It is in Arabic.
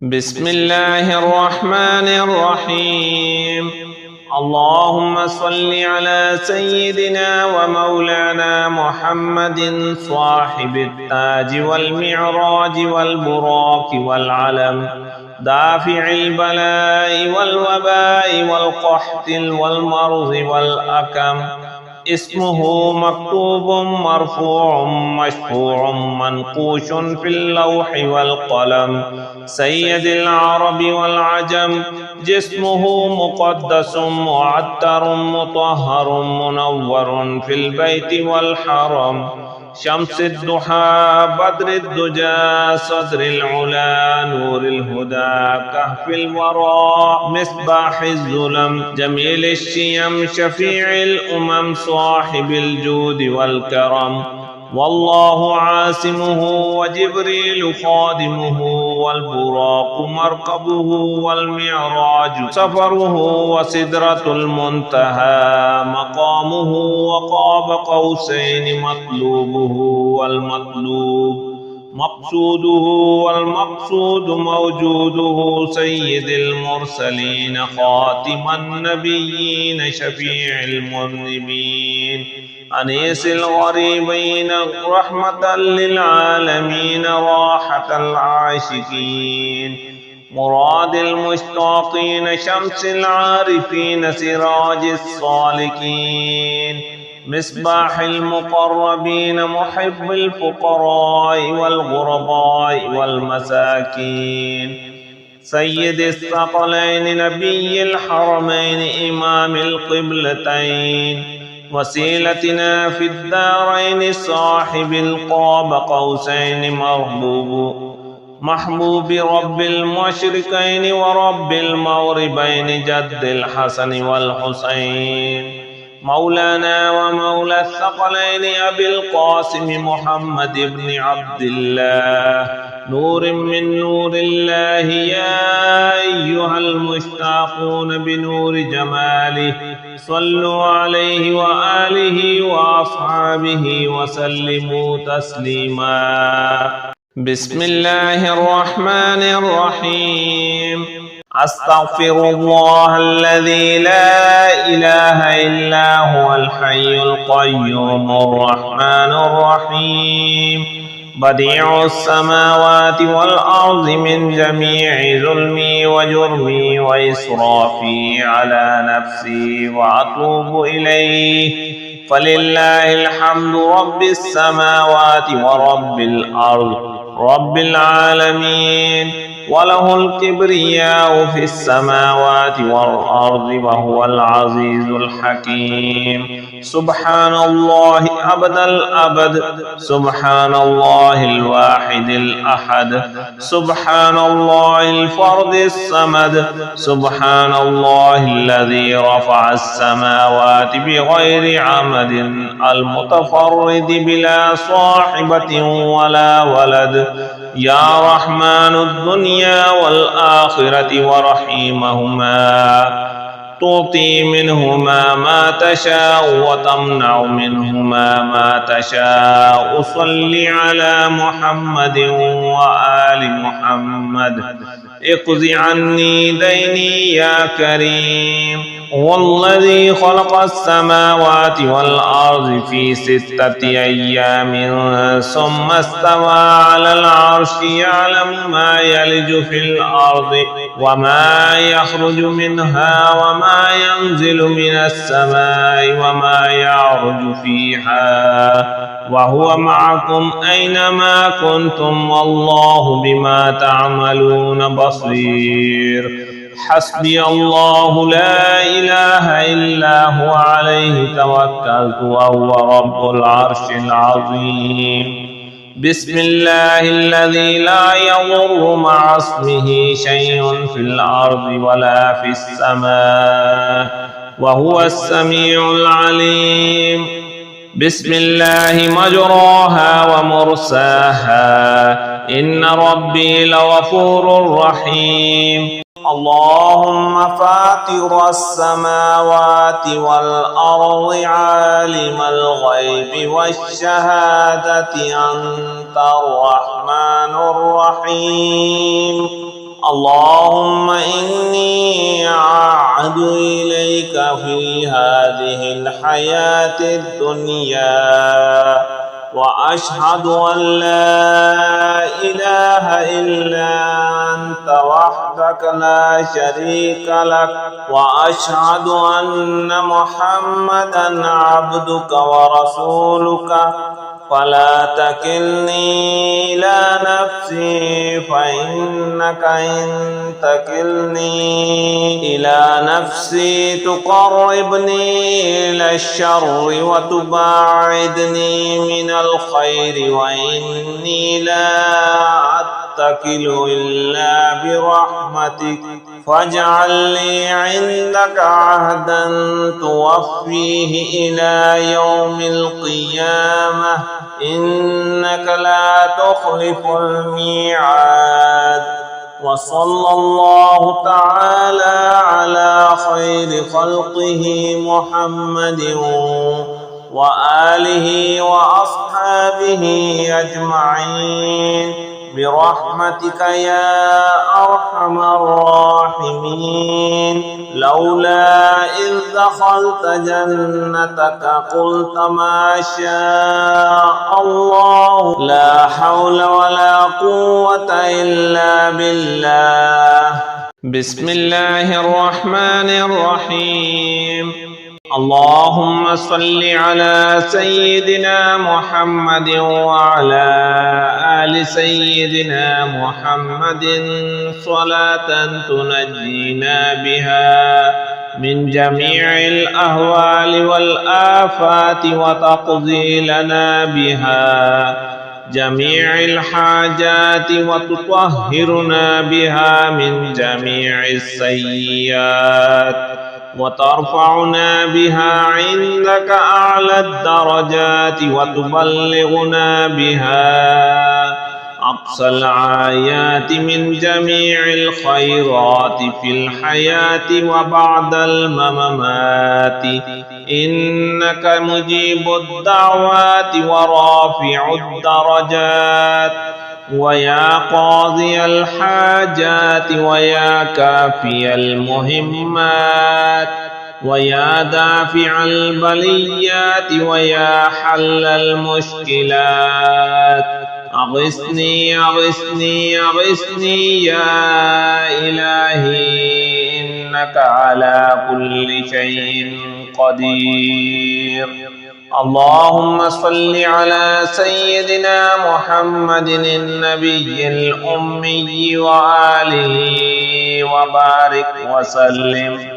بسم الله الرحمن الرحيم. اللهم صل على سيدنا ومولانا محمد صاحب التاج والمعراج والبراق والعلم، دافع البلاء والوباء والقحط والمرض والأكم. اسمه مكتوب مرفوع مشفوع منقوش في اللوح والقلم، سيد العرب والعجم. جسمه مقدس معطر مطهر منور في البيت والحرم، شمس الضحى بدر الدجى صدر العلا نور الهدى كهف الورى مصباح الظلم، جميل الشيم شفيع الأمم صاحب الجود والكرم. والله عاصمه وجبريل خادمه، والبراق مركبه والمعراج سفره، وسدرة المنتهى مقامه، وقاب قوسين مطلوبه والمطلوب مقصوده، والمقصود موجوده. سيد المرسلين خاتم النبيين شفيع المذنبين، أنيس الغريبين رحمة للعالمين راحة العاشقين، مراد المشتاقين شمس العارفين سراج الصالكين، مصباح المقربين محب الفقراء والغرباء والمساكين، سيد الثقلين نبي الحرمين إمام القبلتين، وسيلتنا في الدارين صاحب القاب قوسين محبوب رب المشرقين ورب المغربين جد الحسن والحسين، مولانا ومولى الثقلين أبي القاسم محمد بن عبد الله، نور من نور الله. يا أيها المشتاقون بنور جماله صلوا عليه وآله وأصحابه وسلموا تسليما. بسم الله الرحمن الرحيم. أستغفر الله الذي لا إله إلا هو الحي القيوم الرحمن الرحيم، بديع السماوات والأرض من جميع ظلمي وجرمي وإسرافي على نفسي وأتوب إليه. فلله الحمد رب السماوات ورب الأرض رب العالمين، وله الكبرياء في السماوات والأرض وهو العزيز الحكيم. سبحان الله أبد الأبد، سبحان الله الواحد الأحد، سبحان الله الفرد الصمد، سبحان الله الذي رفع السماوات بغير عمد المتفرد بلا صاحبة ولا ولد. يا رحمن الدنيا والآخرة ورحيمهما، تعطي منهما ما تشاء وتمنع منهما ما تشاء. صل على محمد وآل محمد. اقض عني ديني يا كريم. والذي خلق السماوات والأرض في 6 أيام ثم استوى على العرش، يعلم ما يلج في الأرض وما يخرج منها وما ينزل من السماء وما يعرج فيها، وهو معكم أينما كنتم والله بما تعملون بصير. حسبي الله لا إله إلا هو عليه توكلت وهو رب العرش العظيم. بسم الله الذي لا يضر مع اسمه شيء في الأرض ولا في السماء وهو السميع العليم. بسم الله مجراها ومرساها، إن ربي لغفور رحيم. اللهم فاطر السماوات والأرض عالم الغيب والشهادة أنت الرحمن الرحيم. اللهم إني أعهد إليك في هذه الحياة الدنيا وأشهد أن لا إله إلا أنت وحدك لا شريك لك وأشهد أن محمدا عبدك ورسولك فلا تكلني إلى نفسي فإنك إن تكلني إلى نفسي تقربني إلى الشر وتباعدني من الخير وإني لا أتكل إلا برحمتك فاجعل لي عندك عهدا توفيه إلى يوم القيامة إنك لا تخلف الميعاد. وصلى الله تعالى على خير خلقه محمد وآله وأصحابه أجمعين برحمتك يا أرحم الراحمين. لولا إذ دخلت جنتك قلت ما شاء الله لا حول ولا قوة إلا بالله. بسم الله الرحمن الرحيم. اللهم صل على سيدنا محمد وعلى آل سيدنا محمد صلاة تنجينا بها من جميع الأهوال والآفات وتقضي لنا بها جميع الحاجات وتطهرنا بها من جميع السيئات وترفعنا بها عندك أعلى الدرجات وتبلغنا بها أقصى الغايات من جميع الخيرات في الحياة وبعد الممات إنك مجيب الدعوات ورافع الدرجات ويا قاضي الحاجات ويا كافي المهمات ويا دافع البليات ويا حل المشكلات أغثني أغثني أغثني يا إلهي إنك على كل شيء قدير. اللهم صل على سيدنا محمد النبي الأمي وآله وبارك وسلم